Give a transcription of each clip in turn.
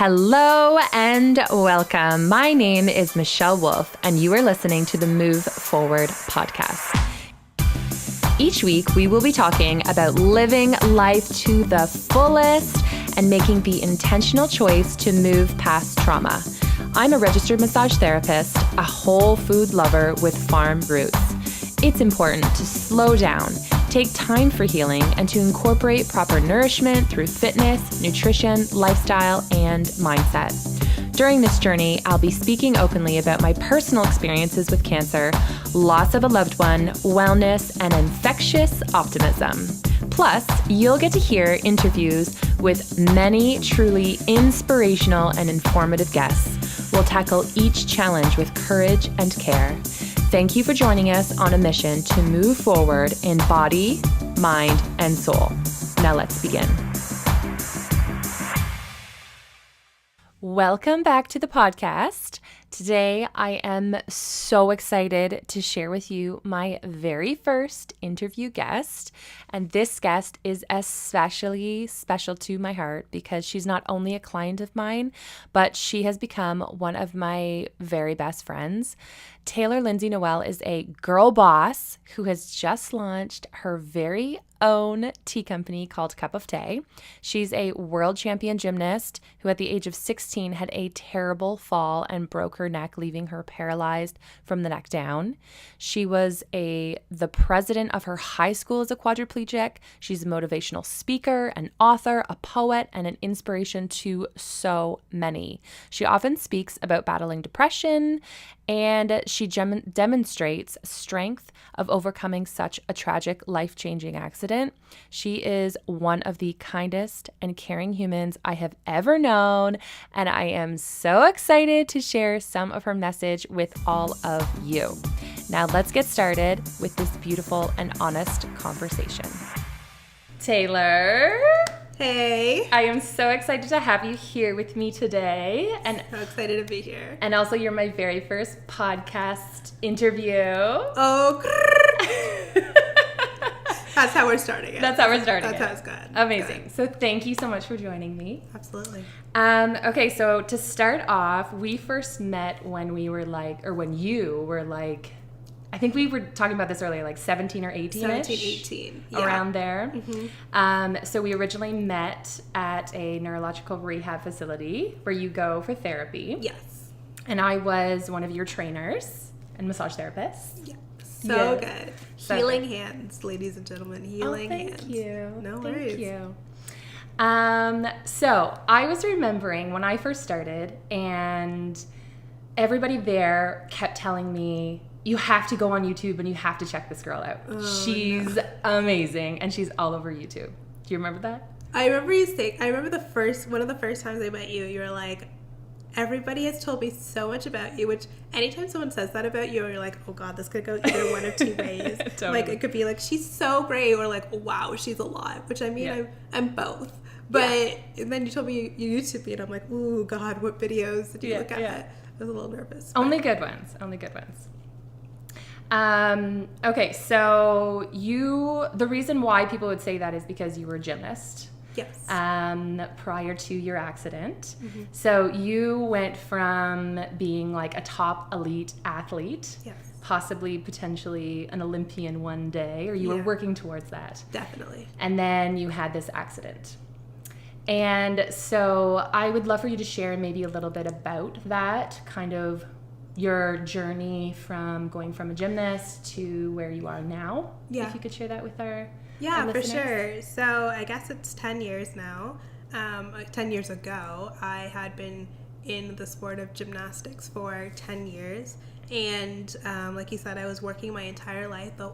Hello and welcome. My name is Michelle Wolfe, and you are listening to the Move Forward podcast. Each week, we will be talking about living life to the fullest and making the intentional choice to move past trauma. I'm a registered massage therapist, a whole food lover with farm roots. It's important to slow down, take time for healing, and to incorporate proper nourishment through fitness, nutrition, lifestyle, and mindset. During this journey, I'll be speaking openly about my personal experiences with cancer, loss of a loved one, wellness, and infectious optimism. Plus, you'll get to hear interviews with many truly inspirational and informative guests. We'll tackle each challenge with courage and care. Thank you for joining us on a mission to move forward in body, mind, and soul. Now let's begin. Welcome back to the podcast. Today, I am so excited to share with you my very first interview guest. And this guest is especially special to my heart because she's not only a client of mine, but she has become one of my very best friends. Taylor Lindsay-Noel is a girl boss who has just launched her very own tea company called Cup of Tea. She's a world champion gymnast who at the age of 16 had a terrible fall and broke her neck, leaving her paralyzed from the neck down. She was the president of her high school as a quadriplegic. She's a motivational speaker, an author, a poet, and an inspiration to so many. She often speaks about battling depression, and she demonstrates strength of overcoming such a tragic, life-changing accident. She is one of the kindest and caring humans I have ever known, and I am so excited to share some of her message with all of you. Now let's get started with this beautiful and honest conversation. Taylor. Hey. I am so excited to have you here with me today. And so excited to be here. And also you're my very first podcast interview. Oh, that's how we're starting it. That's how we're starting That's it. how it's good. Amazing. Good. So thank you so much for joining me. Absolutely. Okay, so to start off, we first met when we were when you were I think we were talking about this earlier, 17 or 18-ish? 17, 18. Yeah. Around there. Mm-hmm. So we originally met at a neurological rehab facility where you go for therapy. Yes. And I was one of your trainers and massage therapists. Yeah. So good. So healing good. hands, ladies and gentlemen. Healing hands. Thank you. No worries. Thank you. So I was remembering when I first started, and everybody there kept telling me, you have to go on YouTube and you have to check this girl out. She's amazing, and she's all over YouTube. Do you remember that? I remember you saying, one of the first times I met you, you were like, everybody has told me so much about you, which anytime someone says that about you, you're like, oh God, this could go either one of two ways. Totally. It could be like, she's so great, or like, wow, she's a lot, which I mean, I'm both. But and then you told me you YouTube me, and I'm like, ooh, God, what videos did you look at? I was a little nervous. But. Only good ones. Okay, so the reason why people would say that is because you were a gymnast. Yes. Prior to your accident. Mm-hmm. So you went from being a top elite athlete, yes, possibly potentially an Olympian one day, or you were working towards that. Definitely. And then you had this accident. And so I would love for you to share maybe a little bit about that, kind of your journey from going from a gymnast to where you are now. Yeah. If you could share that with our for sure. So I guess it's 10 years now. 10 years ago, I had been in the sport of gymnastics for 10 years. And like you said, I was working my entire life. The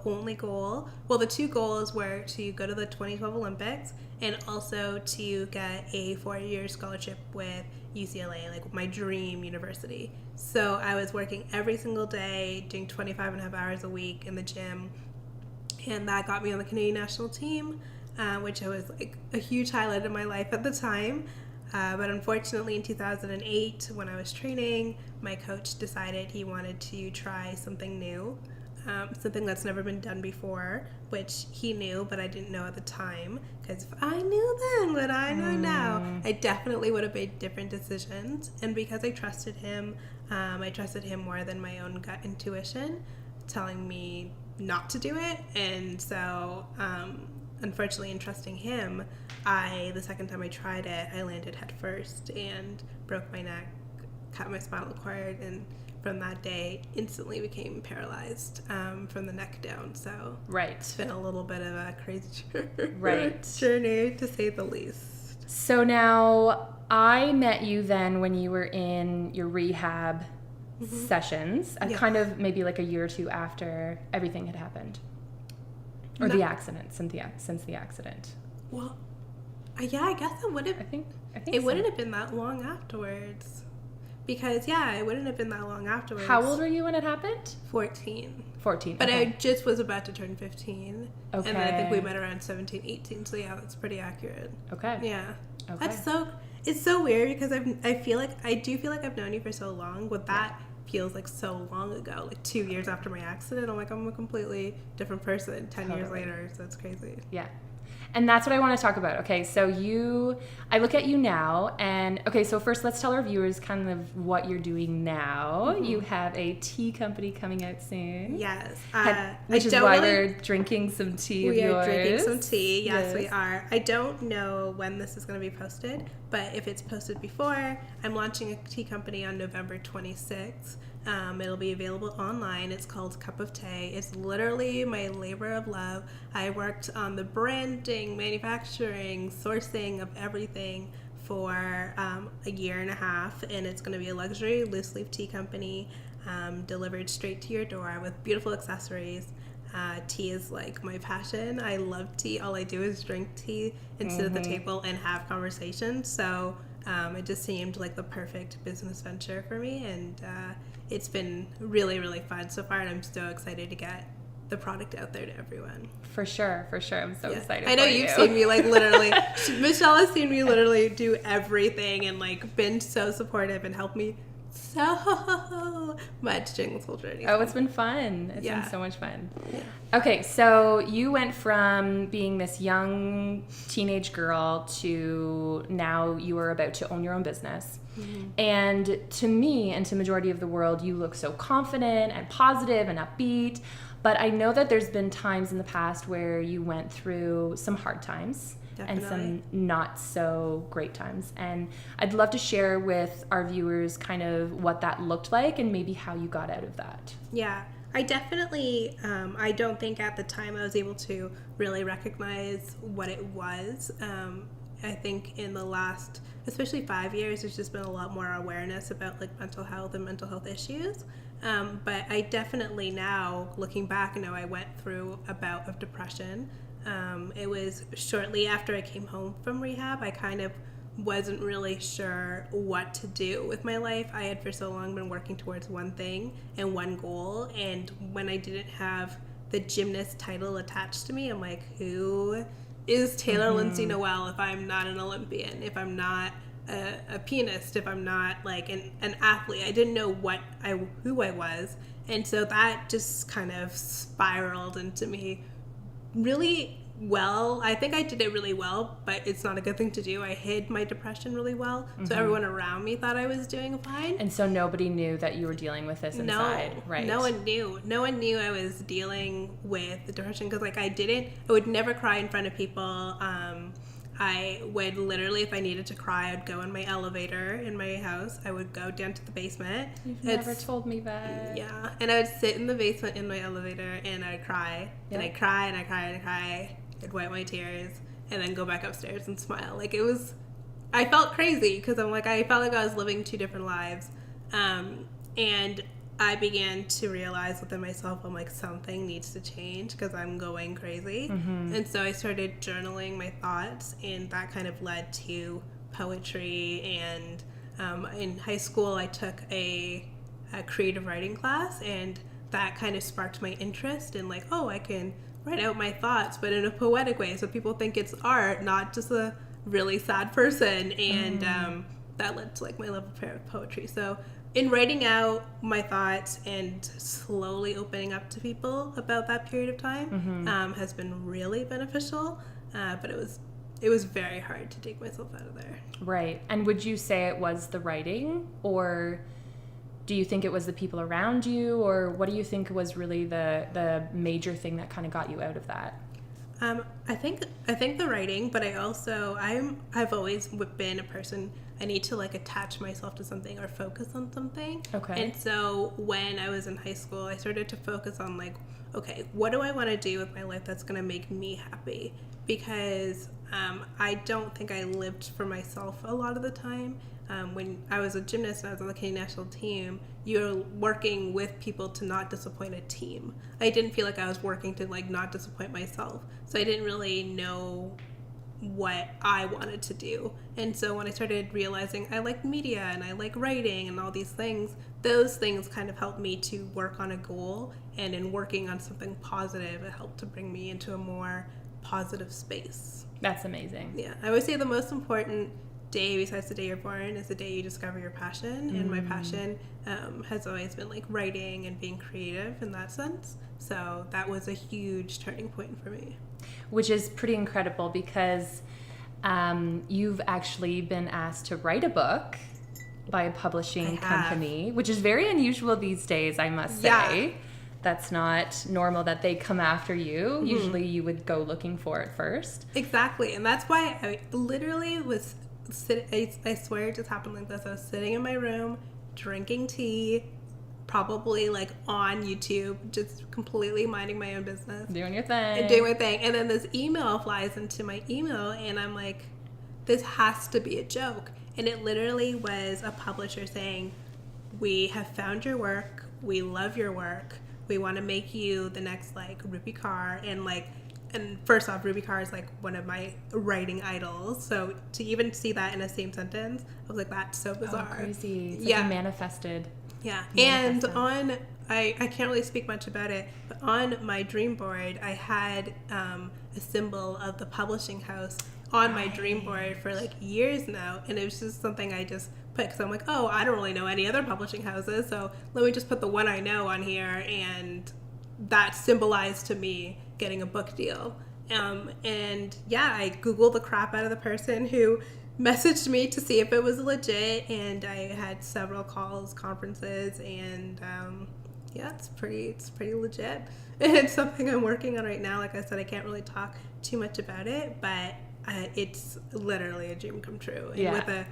two goals were to go to the 2012 Olympics and also to get a 4-year scholarship with UCLA, my dream university. So I was working every single day, doing 25 and a half hours a week in the gym. And that got me on the Canadian national team, which was a huge highlight of my life at the time. But unfortunately in 2008, when I was training, my coach decided he wanted to try something new, something that's never been done before, which he knew, but I didn't know at the time. Because if I knew then what I know now, I definitely would have made different decisions. And because I trusted him more than my own gut intuition telling me not to do it. And so, unfortunately, in trusting him, the second time I tried it, I landed head first and broke my neck, cut my spinal cord, and from that day, instantly became paralyzed from the neck down. So it's been a little bit of a crazy journey, to say the least. So now, I met you then when you were in your rehab sessions, kind of maybe like a year or two after everything had happened. Or the accident, since the accident. Well, yeah, I guess it would have. I think it wouldn't have been that long afterwards. Because, it wouldn't have been that long afterwards. How old were you when it happened? 14. 14, But okay. I just was about to turn 15. Okay. And then I think we met around 17, 18. So, that's pretty accurate. Okay. Yeah. Okay. It's so weird because I do feel like I've known you for so long. But that feels like so long ago. Like 2 years after my accident, I'm a completely different person 10 years later. So, it's crazy. Yeah. And that's what I want to talk about. Okay, so I look at you now, and okay, so first let's tell our viewers kind of what you're doing now. You have a tea company coming out soon. Yes. Which is why we're drinking some tea of yours. We are drinking some tea. Yes, we are. I don't know when this is going to be posted, but if it's posted before, I'm launching a tea company on November 26th. It'll be available online. It's called Cup of Tea. It's literally my labor of love. I worked on the branding, manufacturing, sourcing of everything for a year and a half, and it's going to be a luxury loose leaf tea company delivered straight to your door with beautiful accessories. Tea is like my passion. I love tea. All I do is drink tea and sit at the table and have conversations. So it just seemed like the perfect business venture for me, and it's been really, really fun so far, and I'm so excited to get the product out there to everyone. For sure. I'm so excited. I know you've seen me literally. Michelle has seen me literally do everything and been so supportive and helped me so much during this whole journey. Oh, it's been fun. It's been so much fun. Yeah. Okay, so you went from being this young teenage girl to now you are about to own your own business. And to me and to the majority of the world, you look so confident and positive and upbeat. But I know that there's been times in the past where you went through some hard times. Definitely. And some not so great times. And I'd love to share with our viewers kind of what that looked like and maybe how you got out of that. Yeah, I definitely, I don't think at the time I was able to really recognize what it was. I think in the last, especially 5 years, there's just been a lot more awareness about mental health and mental health issues. But I definitely now, looking back, know I went through a bout of depression. It was shortly after I came home from rehab. I kind of wasn't really sure what to do with my life. I had for so long been working towards one thing and one goal, and when I didn't have the gymnast title attached to me, I'm like, who is Taylor Lindsay-Noel if I'm not an Olympian, if I'm not a pianist, if I'm not an athlete? I didn't know who I was, and so that just kind of spiraled into me really well. I think I did it really well, but it's not a good thing to do. I hid my depression really well, so everyone around me thought I was doing fine. And so nobody knew that you were dealing with this inside, right? No one knew. No one knew I was dealing with the depression because, I would never cry in front of people. I would literally, if I needed to cry, I'd go in my elevator in my house. I would go down to the basement. You've never told me that. Yeah. And I would sit in the basement in my elevator and I'd cry. Yeah. And I'd cry and I'd cry and I'd cry. I'd wipe my tears and then go back upstairs and smile. I felt crazy because I felt like I was living two different lives. And I began to realize within myself, something needs to change because I'm going crazy. And so I started journaling my thoughts, and that kind of led to poetry. And in high school, I took a creative writing class, and that kind of sparked my interest in I can write out my thoughts, but in a poetic way, so people think it's art, not just a really sad person. And that led to my love of poetry. So in writing out my thoughts and slowly opening up to people about that period of time has been really beneficial. But it it was very hard to take myself out of there. Right. And would you say it was the writing, or do you think it was the people around you, or what do you think was really the major thing that kind of got you out of that? I think the writing, but I've always been a person, I need to like attach myself to something or focus on something. Okay. And so when I was in high school, I started to focus on like, okay, what do I want to do with my life that's going to make me happy? Because I don't think I lived for myself a lot of the time. When I was a gymnast and I was on the Canadian national team, you're working with people to not disappoint a team. I didn't feel like I was working to like not disappoint myself. So I didn't really know what I wanted to do. And so when I started realizing I like media and I like writing and all these things, those things kind of helped me to work on a goal. And in working on something positive, it helped to bring me into a more positive space. That's amazing. Yeah. I would say the most important day besides the day you're born is the day you discover your passion. And my passion has always been like writing and being creative in that sense. So that was a huge turning point for me. Which is pretty incredible because you've actually been asked to write a book by a publishing company, which is very unusual these days, I must say. Yeah. That's not normal that they come after you. Mm-hmm. Usually you would go looking for it first. Exactly. And that's why I literally was I swear it just happened like this. I was sitting in my room, drinking tea, probably like on YouTube, just completely minding my own business. Doing your thing. And doing my thing. And then this email flies into my email and I'm like, this has to be a joke. And it literally was a publisher saying, we have found your work. We love your work. We want to make you the next like Ruby Carr. And first off, Ruby Carr is like one of my writing idols. So to even see that in the same sentence, I was like, that's so bizarre. Oh, crazy. It's like you manifested. Yeah. And on, I can't really speak much about it, but on my dream board, I had a symbol of the publishing house on my dream board for like years now. And it was just something I just put because I'm like, oh, I don't really know any other publishing houses. So let me just put the one I know on here. And that symbolized to me getting a book deal. And yeah, I Googled the crap out of the person who messaged me to see if it was legit, and I had several calls, conferences, and yeah, it's pretty legit. And it's something I'm working on right now. Like I said, I can't really talk too much about it, but it's literally a dream come true, and with a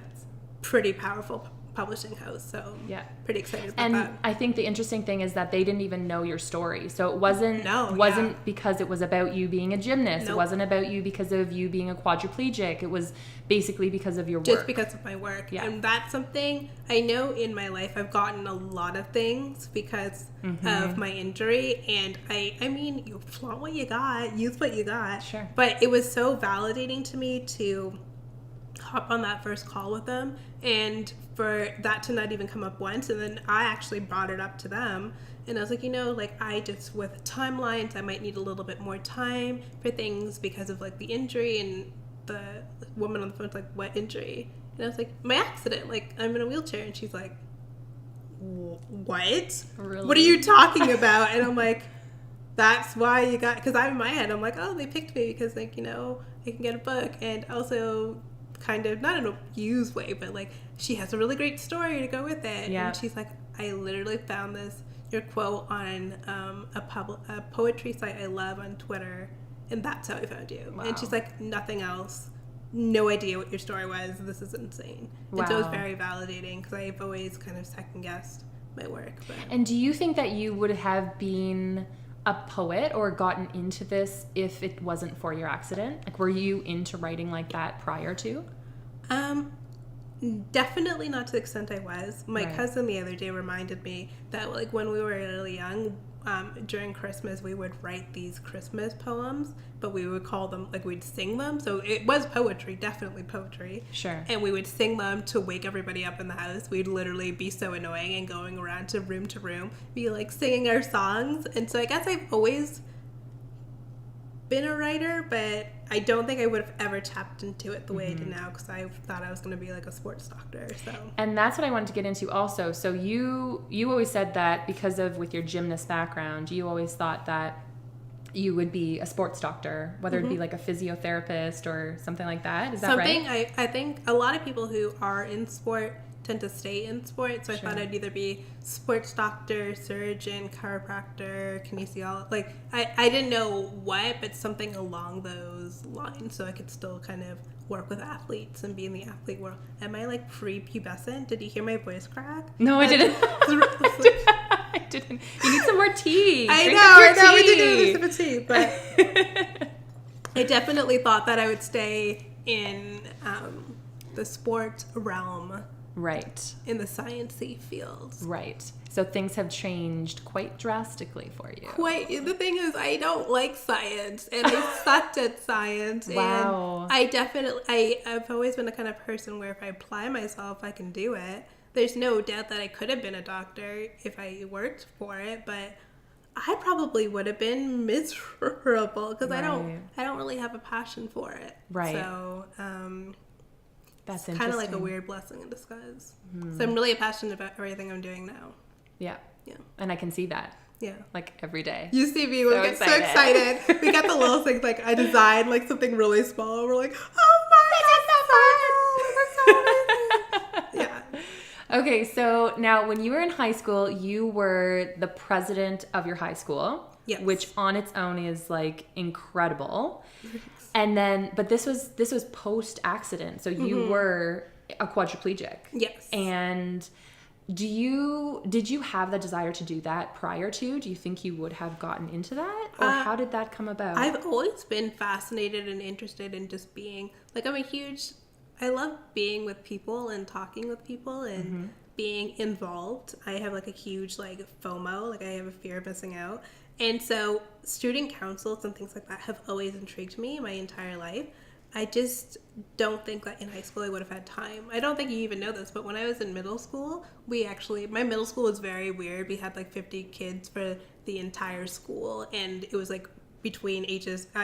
pretty powerful publishing house, so pretty excited about that. And I think the interesting thing is that they didn't even know your story, so it wasn't because it was about you being a gymnast. Nope. It wasn't about you because of you being a quadriplegic. It was basically because of your work. Just because of my work. And that's something I know in my life. I've gotten a lot of things because of my injury, and I mean, you flaunt what you got, use what you got. Sure. But it was so validating to me to hop on that first call with them, and for that to not even come up once, and then I actually brought it up to them, and I was like, like I just, with timelines, I might need a little bit more time for things because of like the injury. And the woman on the phone's like, what injury? And I was like, my accident, like I'm in a wheelchair. And she's like, what? Really? What are you talking about? And I'm like, that's why you got, because I'm in my head, I'm like, oh, they picked me because like, I can get a book, and also kind of not in an abused way, but like she has a really great story to go with it. And she's like, I literally found your quote on a poetry site I love on Twitter, and that's how I found you. Wow. And she's like, nothing else, no idea what your story was, this is insane. Wow. And so it was very validating because I've always kind of second guessed my work. And do you think that you would have been a poet or gotten into this if it wasn't for your accident? Like, were you into writing like that prior to? Definitely not to the extent I was. My cousin the other day reminded me that like when we were really young, during Christmas, we would write these Christmas poems, but we would call them, like we'd sing them. So it was poetry, definitely poetry. Sure. And we would sing them to wake everybody up in the house. We'd literally be so annoying and going around to room, be like singing our songs. And so I guess I've always been a writer, but I don't think I would have ever tapped into it the way I do now, because I thought I was going to be like a sports doctor. So, and that's what I wanted to get into also. So you always said that because of with your gymnast background, you always thought that you would be a sports doctor, whether it be like a physiotherapist or something like that. Is that right? I think a lot of people who are in sport tend to stay in sport. So I thought I'd either be sports doctor, surgeon, chiropractor, kinesiologist. Like I didn't know what, but something along those lines, so I could still kind of work with athletes and be in the athlete world. Am I like prepubescent? Did you hear my voice crack? No, I didn't. I didn't. You need some more tea. I Drink know. up your We tea. did do this tea, but I definitely thought that I would stay in the sport realm. Right. In the sciencey fields. Right. So things have changed quite drastically for you. The thing is, I don't like science, and I sucked at science. Wow. And I've always been the kind of person where if I apply myself, I can do it. There's no doubt that I could have been a doctor if I worked for it, but I probably would have been miserable because I don't really have a passion for it. Right. So, that's kind of like a weird blessing in disguise. So I'm really passionate about everything I'm doing now. Yeah. Yeah. And I can see that. Yeah. Like every day. You see me, we get so excited. We got the little things, like I designed like something really small. And we're like, oh my God, so yeah. Okay, so now when you were in high school, you were the president of your high school. Yes. Which on its own is like incredible. And then, but this was post accident. So you were a quadriplegic. Yes. And did you have the desire to do that prior to? Do you think you would have gotten into that? Or how did that come about? I've always been fascinated and interested in just being, like I love being with people and talking with people and being involved. I have like a huge like FOMO, like I have a fear of missing out. And so student councils and things like that have always intrigued me my entire life. I just don't think that in high school I would have had time. I don't think you even know this, but when I was in middle school, my middle school was very weird. We had like 50 kids for the entire school, and it was like between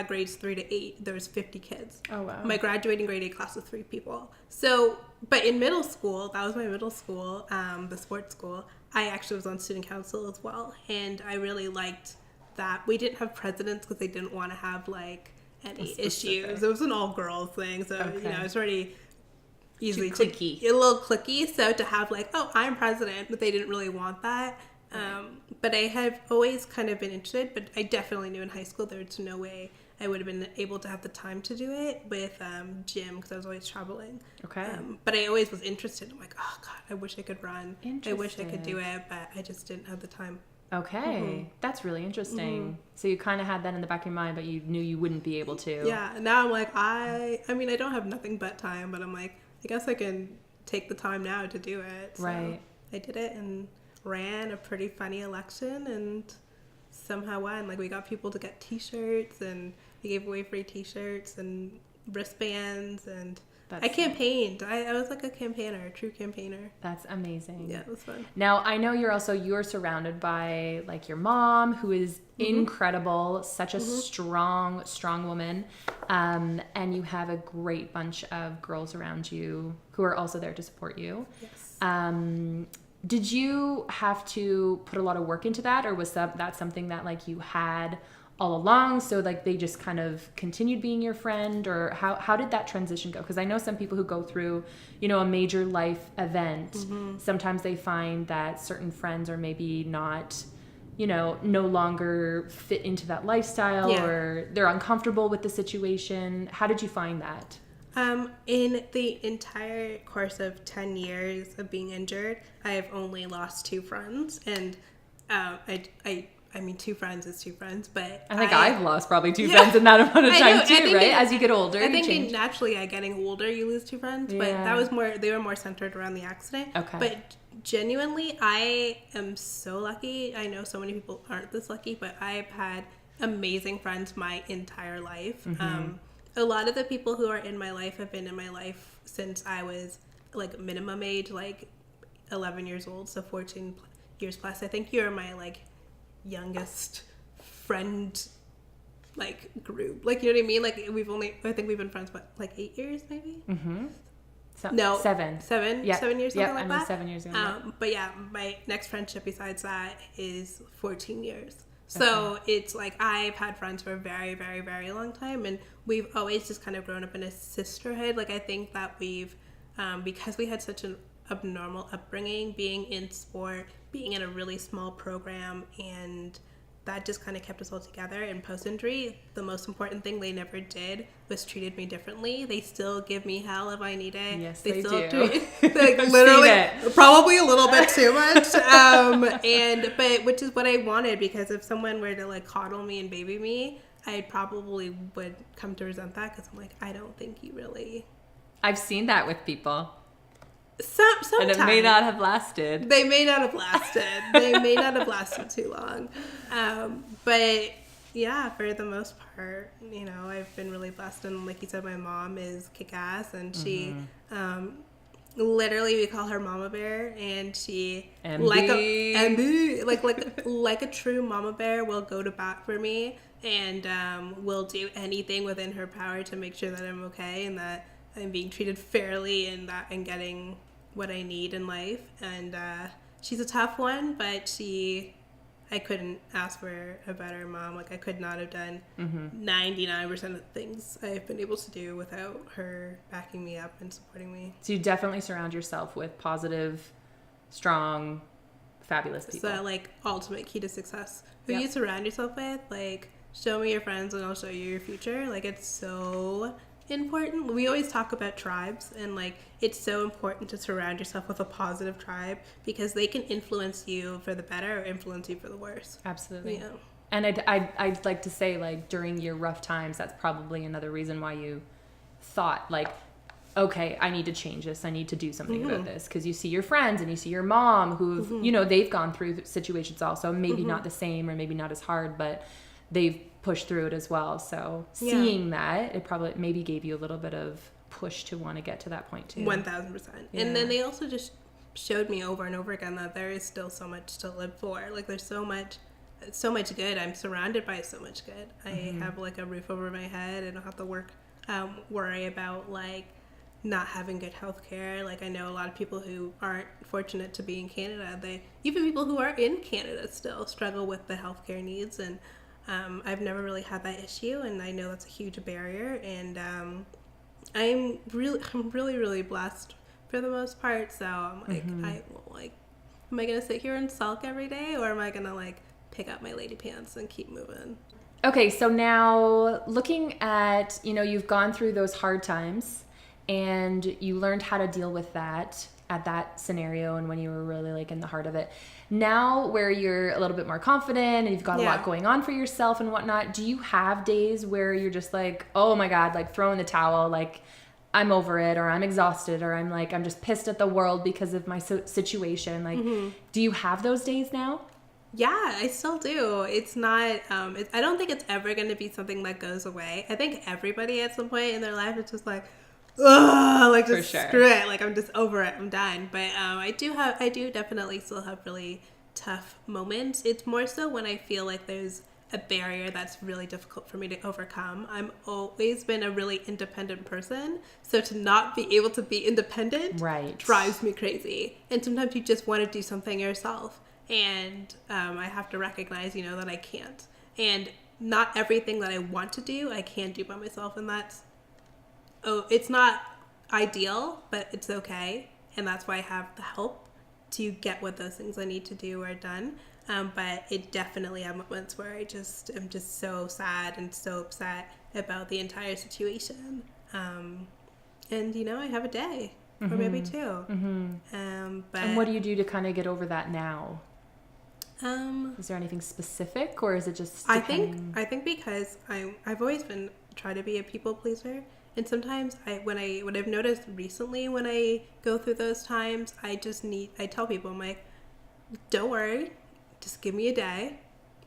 grades 3 to 8, there was 50 kids. Oh, wow. My graduating grade 8 class was 3 people. So, but in middle school, that was my middle school, the sports school, I actually was on student council as well, and I really liked that. We didn't have presidents because they didn't want to have like any issues. It was an all-girls thing, so it was already easily a little cliquey. So to have like, oh, I'm president, but they didn't really want that. But I have always kind of been interested, but I definitely knew in high school there's no way I would have been able to have the time to do it with gym because I was always traveling. Okay. But I always was interested. I'm like, oh God, I wish I could run. I wish I could do it, but I just didn't have the time. Okay. That's really interesting. So you kind of had that in the back of your mind, but you knew you wouldn't be able to. Yeah. Now I'm like, I mean, I don't have nothing but time, but I'm like, I guess I can take the time now to do it. So right. I did it and ran a pretty funny election and somehow won. Like, we got people to get t-shirts and we gave away free t-shirts and wristbands, and I campaigned. I was like a campaigner, a true campaigner. That's amazing. Yeah, it was fun. Now, I know you're surrounded by like your mom, who is incredible, such a strong woman. And you have a great bunch of girls around you who are also there to support you. Yes. Did you have to put a lot of work into that, or was that something that like you had all along, so like they just kind of continued being your friend, or how did that transition go? Because I know some people who go through, a major life event, sometimes they find that certain friends are maybe not, no longer fit into that lifestyle, or they're uncomfortable with the situation. How did you find that? In the entire course of 10 years of being injured, I have only lost 2 friends, and I mean, 2 friends is 2 friends, but I think I've lost probably 2 friends in that amount of time too, right? As you get older, I think naturally, getting older, you lose 2 friends, but that was they were more centered around the accident. Okay. But genuinely, I am so lucky. I know so many people aren't this lucky, but I've had amazing friends my entire life. A lot of the people who are in my life have been in my life since I was like minimum age, like 11 years old, so 14 years plus. I think you're my like youngest friend like group, like, you know what I mean? Like, I think we've been friends but like 8 years maybe. No, 7 years, something like that. I mean 7 years ago. But yeah, my next friendship besides that is 14 years. So it's like I've had friends for a very, very, very long time, and we've always just kind of grown up in a sisterhood. Like, I think that we've, because we had such an abnormal upbringing, being in sport, being in a really small program, and that just kind of kept us all together. And post-injury, the most important thing they never did was treated me differently. They still give me hell if I need it. Yes, they still do. Like literally, probably a little bit too much. But which is what I wanted, because if someone were to like coddle me and baby me, I probably would come to resent that, because I'm like, I don't think you really. I've seen that with people. Sometimes. And it may not have lasted. They may not have lasted. They may not have lasted too long. But yeah, for the most part, you know, I've been really blessed. And like you said, my mom is kick-ass, and she, literally, we call her Mama Bear, and she, MB. like a true Mama Bear, will go to bat for me, and will do anything within her power to make sure that I'm okay, and that I'm being treated fairly, and getting what I need in life. And she's a tough one, but I couldn't ask for a better mom. Like, I could not have done 99% of the things I've been able to do without her backing me up and supporting me. So you definitely surround yourself with positive, strong, fabulous people. So, like, ultimate key to success. Who you surround yourself with, like, show me your friends and I'll show you your future. Like, it's so important. We always talk about tribes, and like, it's so important to surround yourself with a positive tribe, because they can influence you for the better or influence you for the worse. Absolutely. Yeah. And I'd like to say, like, during your rough times, that's probably another reason why you thought, like, okay, I need to change this. I need to do something about this, because you see your friends and you see your mom who've, you know, they've gone through situations also, maybe not the same or maybe not as hard, but they've pushed through it as well. So seeing that, it probably maybe gave you a little bit of push to want to get to that point too. 1000%. Yeah. And then they also just showed me over and over again that there is still so much to live for. Like, there's so much good. I'm surrounded by so much good. I have like a roof over my head. I don't have to worry about like not having good health care. Like, I know a lot of people who aren't fortunate to be in Canada. Even people who are in Canada still struggle with the healthcare needs, and I've never really had that issue, and I know that's a huge barrier, and I'm really, really blessed for the most part. So I'm like, am I gonna sit here and sulk every day, or am I gonna like pick up my lady pants and keep moving? Okay, so now looking at, you know, you've gone through those hard times, and you learned how to deal with that at that scenario and when you were really like in the heart of it. Now where you're a little bit more confident and you've got a lot going on for yourself and whatnot, do you have days where you're just like, oh my God, like throwing the towel, like I'm over it, or I'm exhausted, or I'm just pissed at the world because of my situation? Like, do you have those days now? Yeah, I still do. It's not, I don't think it's ever going to be something that goes away. I think everybody at some point in their life is just like, ugh, like just screw it. Like, I'm just over it. I'm done. But I do definitely still have really tough moments. It's more so when I feel like there's a barrier that's really difficult for me to overcome. I'm always been a really independent person. So to not be able to be independent drives me crazy. And sometimes you just want to do something yourself. And I have to recognize, you know, that I can't. And not everything that I want to do, I can do by myself. And it's not ideal, but it's okay. And that's why I have the help to get what those things I need to do are done. But it definitely have moments where I'm just so sad and so upset about the entire situation. And, you know, I have a day or maybe two. But, and what do you do to kind of get over that now? Is there anything specific, or is it just depending? I think because I've always been trying to be a people pleaser. And sometimes what I've noticed recently when I go through those times, I tell people, I'm like, don't worry, just give me a day.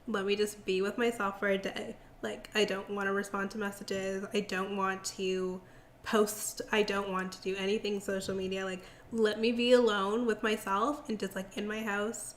Let me just be with myself for a day. Like, I don't want to respond to messages. I don't want to post. I don't want to do anything social media. Like, let me be alone with myself and just like in my house.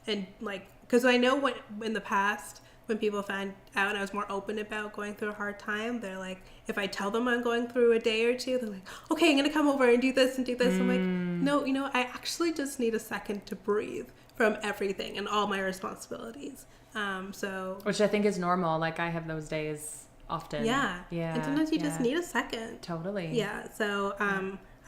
And like, because I know when in the past, when people found out I was more open about going through a hard time, they're like, if I tell them I'm going through a day or two, they're like, okay, I'm going to come over and do this and do this. I'm like, no, you know, I actually just need a second to breathe from everything and all my responsibilities. Which I think is normal. Like I have those days often. Yeah. Yeah. And sometimes you just need a second. Totally. Yeah. So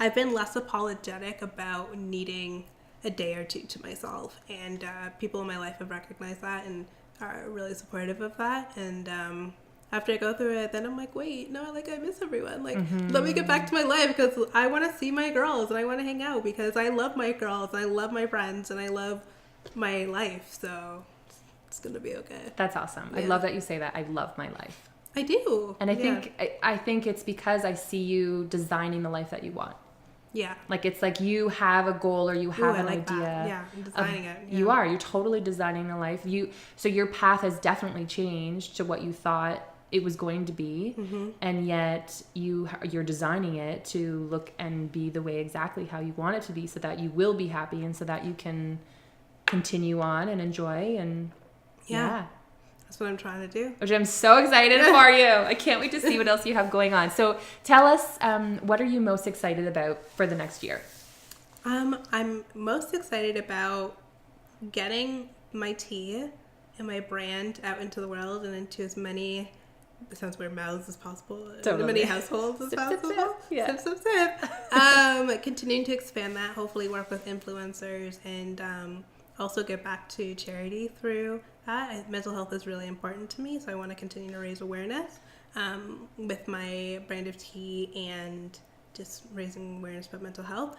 I've been less apologetic about needing a day or two to myself. And people in my life have recognized that and are really supportive of that. And after I go through it, then I'm like, wait, no, like I miss everyone. Like, let me get back to my life because I want to see my girls and I want to hang out because I love my girls and I love my friends and I love my life. So it's going to be okay. That's awesome. Yeah. I love that you say that. I love my life. I do. And I think it's because I see you designing the life that you want. Yeah. Like it's like you have a goal or you have an idea. That. Yeah, I'm designing it. Yeah. You're totally designing a life. So your path has definitely changed to what you thought it was going to be, and yet you're designing it to look and be the way exactly how you want it to be, so that you will be happy and so that you can continue on and enjoy and yeah. That's what I'm trying to do. Which I'm so excited for you. I can't wait to see what else you have going on. So tell us, what are you most excited about for the next year? I'm most excited about getting my tea and my brand out into the world and into as many, it sounds weird, mouths as possible, totally. As many households as possible. Sip, sip. Yeah. Sip, sip, sip. Continuing to expand that, hopefully work with influencers and also get back to charity through that. Mental health is really important to me, so I want to continue to raise awareness with my brand of tea and just raising awareness about mental health.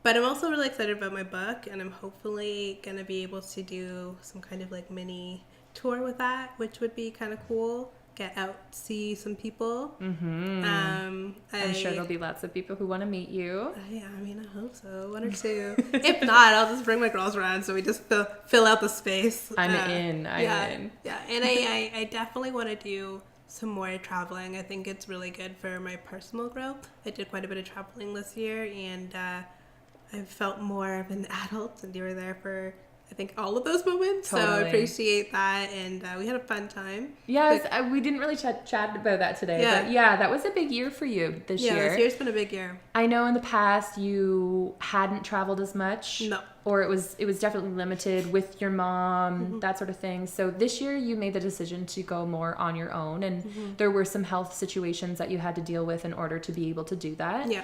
But I'm also really excited about my book, and I'm hopefully going to be able to do some kind of like mini tour with that, which would be kind of cool. Get out, see some people. I'm sure there'll be lots of people who want to meet you. Yeah, I mean, I hope so. One or two. If not, I'll just bring my girls around so we just fill out the space. I'm in. Yeah, and I definitely want to do some more traveling. I think it's really good for my personal growth. I did quite a bit of traveling this year, and I felt more of an adult, and you were there for, I think, all of those moments. Totally. So I appreciate that, and we had a fun time. Yes, we didn't really chat about that today, but yeah, that was a big year for you this year. Yeah, this year's been a big year. I know in the past you hadn't traveled as much. No. Or it was definitely limited with your mom, that sort of thing. So this year you made the decision to go more on your own, and there were some health situations that you had to deal with in order to be able to do that. Yeah.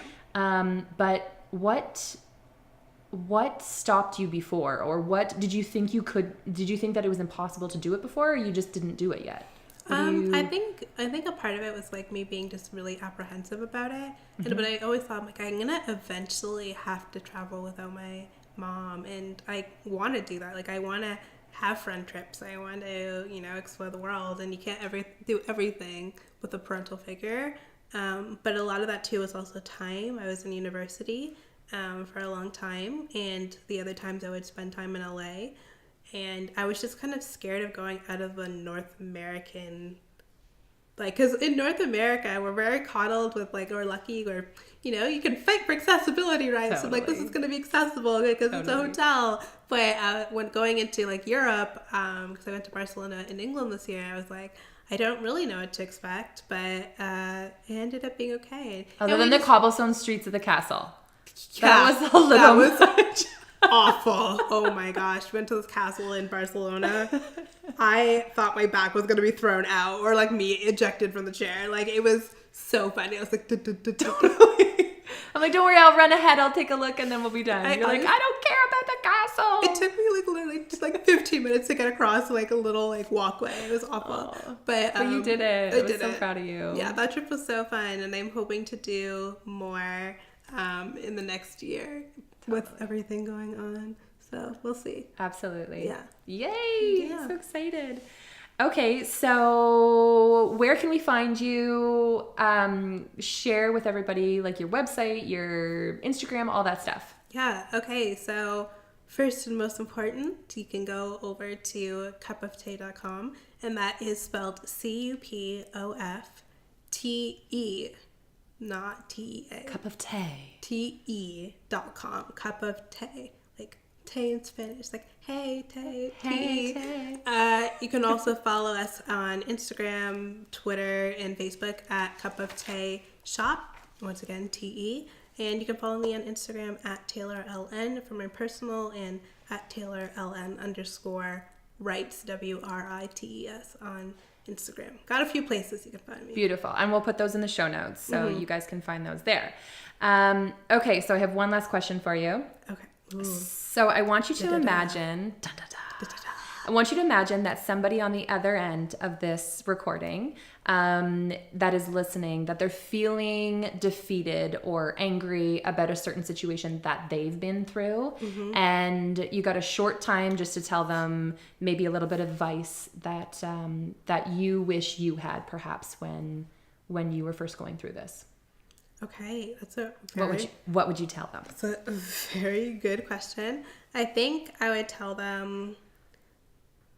But what stopped you before, or what did you think that it was impossible to do it before, or you just didn't do it yet? I think a part of it was like me being just really apprehensive about it. But I always thought, like, I'm gonna eventually have to travel without my mom, and I want to do that. Like, I want to have friend trips. I want to, explore the world, and you can't do everything with a parental figure. But a lot of that too was also time. I was in university for a long time, and the other times I would spend time in LA, and I was just kind of scared of going out of the North American, like, because in North America we're very coddled with, like, we're lucky, or you can fight for accessibility rights. Totally. So, like, this is going to be accessible because it's a hotel. But when going into, like, Europe, because I went to Barcelona in England this year, I was like, I don't really know what to expect, but it ended up being okay. Other than the cobblestone streets of the castle. That was a little much. Awful. Oh my gosh. Went to this castle in Barcelona. I thought my back was going to be thrown out, or like me ejected from the chair. Like, it was so funny. I was like, I'm like, don't worry, I'll run ahead. I'll take a look and then we'll be done. You're like, I don't care about the castle. It took me like literally just like 15 minutes to get across like a little like walkway. It was awful. But you did it. I was so proud of you. Yeah, that trip was so fun, and I'm hoping to do more in the next year with everything going on. So we'll see. Absolutely. Yeah. Yay! Yeah. I'm so excited. Okay, so where can we find you? Share with everybody, like, your website, your Instagram, all that stuff. Yeah, okay. So first and most important, you can go over to cupofte.com, and that is spelled CUPOFTE, not TEA. Cup of tea. TE.com, cup of tea. Like, tea in Spanish, like, hey, tea, hey, tea. You can also follow us on Instagram, Twitter, and Facebook at Cup of Tea Shop. Once again, TE. And you can follow me on Instagram at TaylorLN for my personal, and at TaylorLN_writes, WRITES on Instagram. Got a few places you can find me. Beautiful. And we'll put those in the show notes so you guys can find those there. Okay, so I have one last question for you. Okay. Ooh. So I want you to imagine... I want you to imagine that somebody on the other end of this recording that is listening, that they're feeling defeated or angry about a certain situation that they've been through. And you got a short time just to tell them maybe a little bit of advice that that you wish you had perhaps when you were first going through this. Okay, that's a very... What would you tell them? That's a very good question. I think I would tell them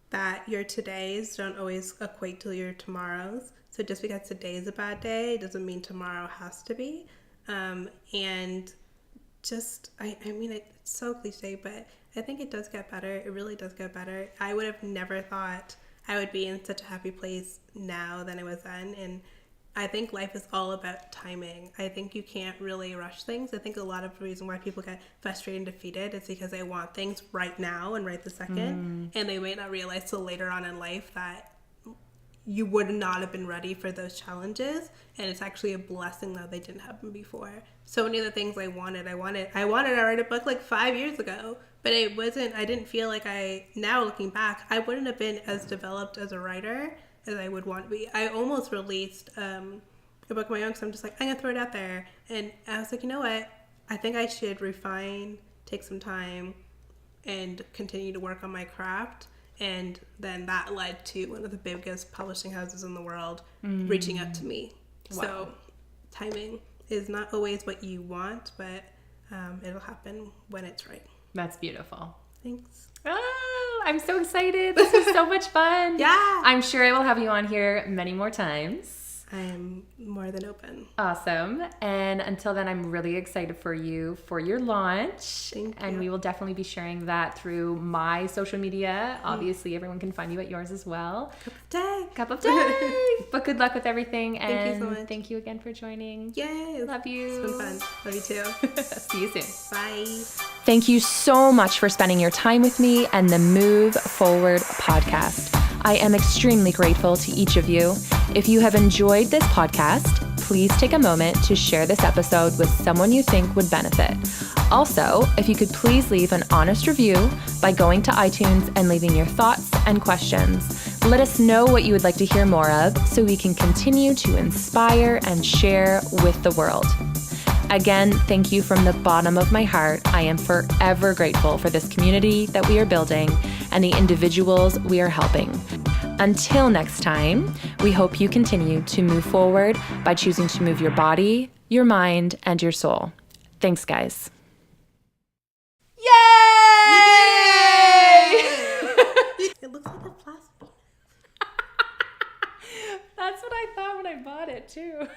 that your todays don't always equate to your tomorrows. So just because today is a bad day doesn't mean tomorrow has to be. And just, I mean, it's so cliche, but I think it does get better. It really does get better. I would have never thought I would be in such a happy place now than I was then. And I think life is all about timing. I think you can't really rush things. I think a lot of the reason why people get frustrated and defeated is because they want things right now and right the second. And they might not realize till later on in life that you would not have been ready for those challenges. And it's actually a blessing that they didn't happen before. So many of the things I wanted to write a book like 5 years ago. But I didn't feel like now looking back, I wouldn't have been as developed as a writer as I would want to be. I almost released a book of my own because I'm just like, I'm going to throw it out there. And I was like, you know what? I think I should refine, take some time, and continue to work on my craft. And then that led to one of the biggest publishing houses in the world reaching out to me. Wow. So timing is not always what you want, but it'll happen when it's right. That's beautiful. Thanks. Oh, I'm so excited. This is so much fun. Yeah. I'm sure I will have you on here many more times. I am more than open. Awesome. And until then, I'm really excited for you for your launch. Thank you. And we will definitely be sharing that through my social media. Obviously, everyone can find you at yours as well. Cup of day. But good luck with everything. And thank you so much. Thank you again for joining. Yay. Love you. It's been fun. Love you too. See you soon. Bye. Thank you so much for spending your time with me and the Move Forward podcast. I am extremely grateful to each of you. If you have enjoyed this podcast, please take a moment to share this episode with someone you think would benefit. Also, if you could please leave an honest review by going to iTunes and leaving your thoughts and questions. Let us know what you would like to hear more of so we can continue to inspire and share with the world. Again, thank you from the bottom of my heart. I am forever grateful for this community that we are building and the individuals we are helping. Until next time, we hope you continue to move forward by choosing to move your body, your mind, and your soul. Thanks, guys. Yay! It looks like a plastic. That's what I thought when I bought it, too.